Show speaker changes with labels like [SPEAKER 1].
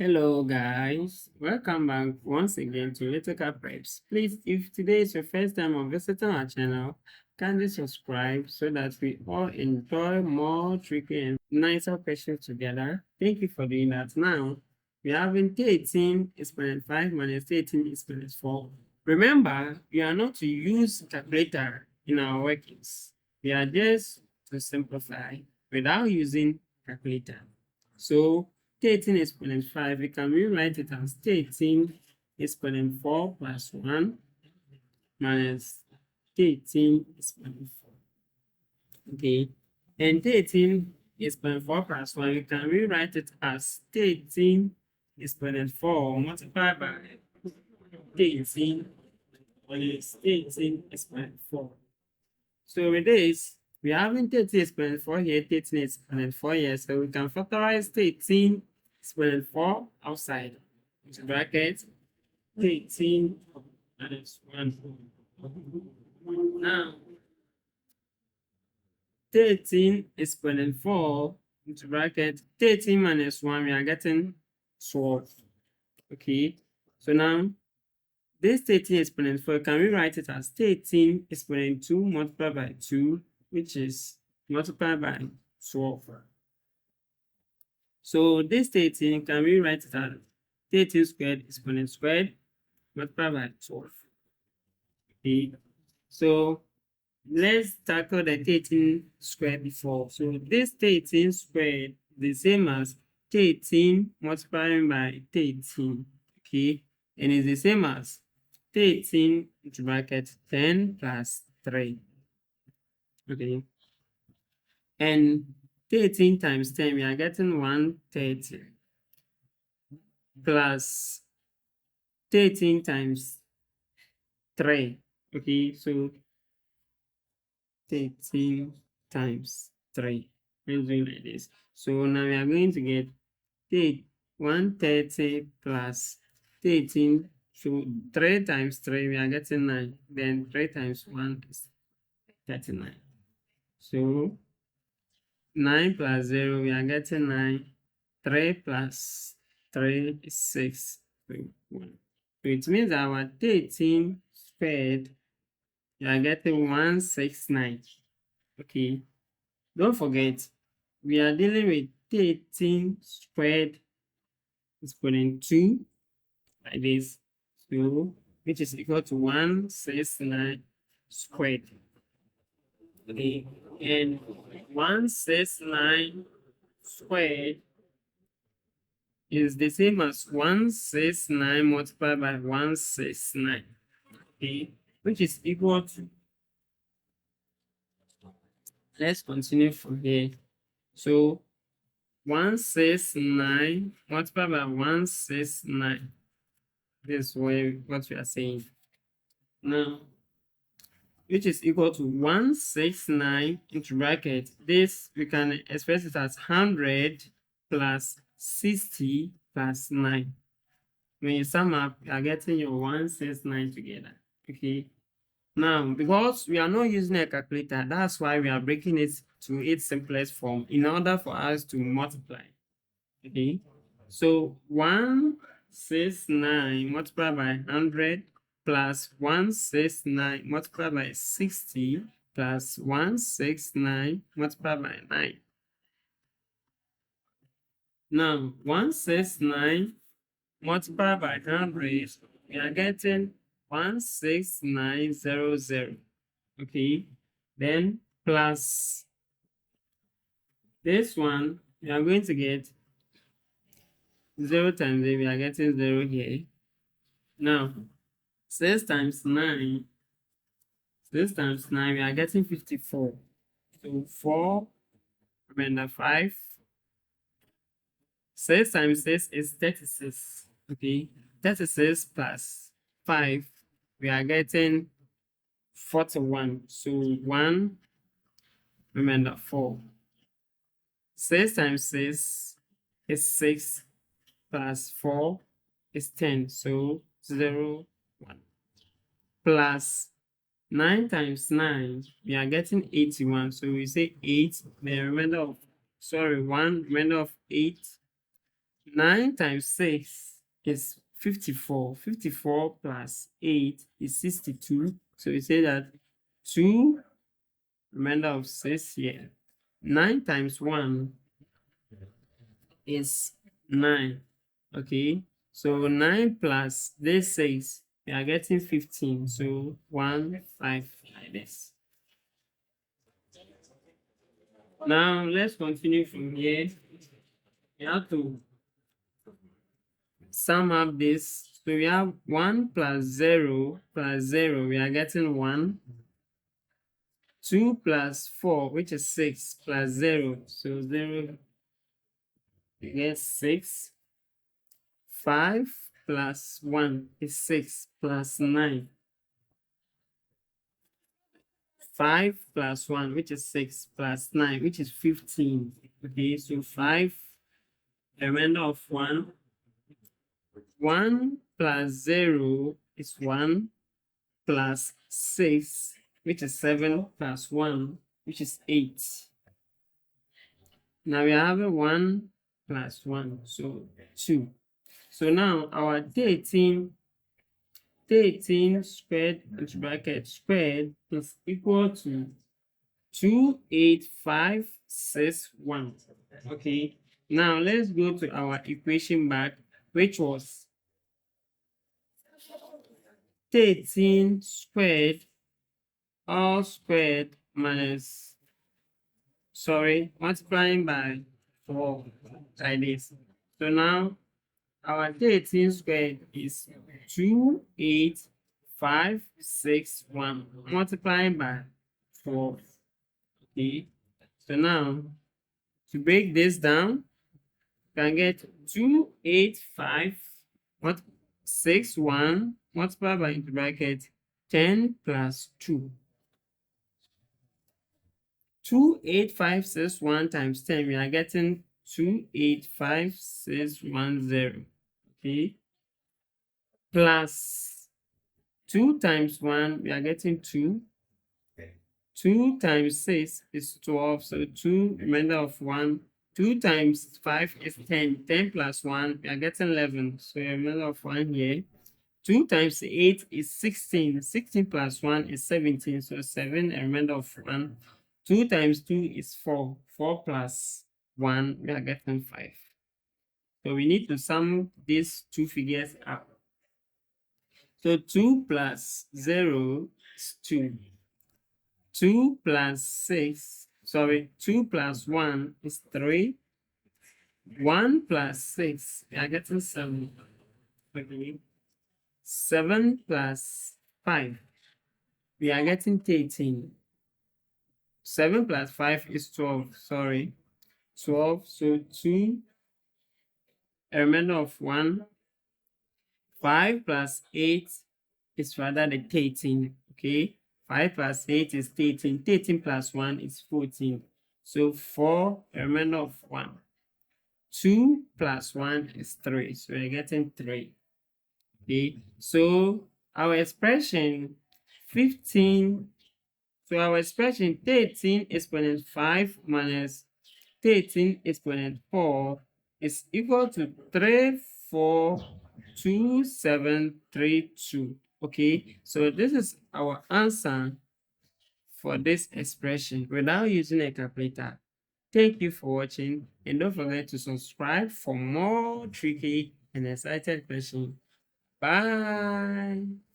[SPEAKER 1] Hello guys, welcome back once again to Electrical Preps. Please, if today is your first time on visiting our channel, kindly subscribe so that we all enjoy more tricky and nicer questions together. Thank you for doing that. Now, we are having 18 exponent 5 minus 18 exponent 4. Remember, we are not to use calculator in our workings. We are just to simplify without using calculator. So 13 exponent 5, we can rewrite it as 13 exponent 4 plus 1 minus 13 exponent 4. Okay, and 13 exponent 4 plus 1, we can rewrite it as 13 exponent 4 multiplied by 13 minus 13 exponent 4. So with this, we are having 13 exponent 4 here, 13 exponent 4 here, so we can factorize 13 exponent 4 outside. Into bracket 13 minus 1. Now, 13 exponent 4 into bracket 13 minus 1, we are getting 12. Okay, so now this 13 exponent 4, can we write it as 13 exponent 2 multiplied by 2, which is multiplied by 12. So this 13, can we write it as 13 squared exponent squared multiplied by 12. Okay, so let's tackle the 13 squared before. So this 13 squared is the same as 13 multiplying by 13. Okay, and it's the same as 13 into bracket 10 plus 3. Okay, and 13 times 10, we are getting 130 plus 13 times 3. Okay, so 13 times 3. Let's do it like this. So now we are going to get 130 plus 13. So 3 times 3, we are getting 9. Then 3 times 1 is 39. So 9 plus 0, we are getting 9. 3 plus 3 is 6. So 1. So it means our 13 squared, we are getting 169. Okay. Don't forget, we are dealing with 13 squared exponent 2 like this. So, which is equal to 169 squared. Okay. And 169 squared is the same as 169 multiplied by 169. Okay. Which is equal to, let's continue from here. So 169 multiplied by 169. This is what we are saying. Now, which is equal to 169 into bracket. This we can express it as 100 plus 60 plus 9. When you sum up, you are getting your 169 together. Okay. Now, because we are not using a calculator, that's why we are breaking it to its simplest form in order for us to multiply. Okay. So 169 multiplied by 100 plus 169 multiplied by 60 plus 169 multiplied by 9. Now, 169 multiplied by 100, we are getting 16900. Okay, then plus this one, we are going to get 0 times 8, we are getting 0 here. Now, 6 times 9, 6 times 9, we are getting 54. So 4, remainder 5. 6 times 6 is 36. Okay, 36 plus 5, we are getting 41. So 1, remainder 4. 6 times 6 is 6 plus 4 is 10. So 0, 1. Plus 9 times 9, we are getting 81. So we say 8, the remainder of, 1, remainder of 8 9 times 6 is 54. 54 plus 8 is 62. So we say that 2 remainder of 6 here. 9 times 1 is 9. Okay. So 9 plus this 6, we are getting 15. So 1, 5 like this. Now let's continue from here. We have to sum up this. So we have 1 plus 0 plus 0, we are getting 1. 2 plus 4, which is 6, plus 0. So 0, we get 6. 5 plus 1 is 6 plus 9. 5 plus 1, which is 6, plus 9, which is 15. Okay, so 5, a remainder of 1. 1 plus 0 is 1, plus 6, which is 7, plus 1, which is 8. Now we have a 1 plus 1, so 2. So now our 13 squared into bracket squared is equal to 28561. Okay, now let's go to our equation back, which was 13 squared all squared minus, multiplying by 4 like this. So now our 13 squared is 28561 multiplying by 4. Okay, so now to break this down, you can get 28561 multiplied by into bracket 10 plus 2. 28561 times 10, we are getting 285,610. Okay, plus 2 times 1, we are getting 2. 2 times 6 is 12, so 2 remainder of 1. 2 times 5 is 10. 10 plus 1, we are getting 11, so a remainder of 1 here. 2 times 8 is 16. 16 plus 1 is 17, so 7, a remainder of 1. 2 times 2 is 4. 4 plus 1, we are getting 5. So we need to sum these two figures up. So 2 plus 0 is 2. 2 plus 2 plus 1 is 3. 1 plus 6, we are getting 7. Okay. 7 plus 5, we are getting 13. 7 plus 5 is 12. 12. So 2, a remainder of 1. 5 plus 8 is rather the 13. Okay. 5 plus 8 is 13. 13 plus 1 is 14. So 4, a remainder of 1. 2 plus 1 is 3. So we're getting 3. Okay. So our expression 15. So our expression 13 exponent 5 minus 13 exponent 4 is equal to 342732. Okay, so this is our answer for this expression without using a calculator. Thank you for watching, and don't forget to subscribe for more tricky and exciting questions. Bye.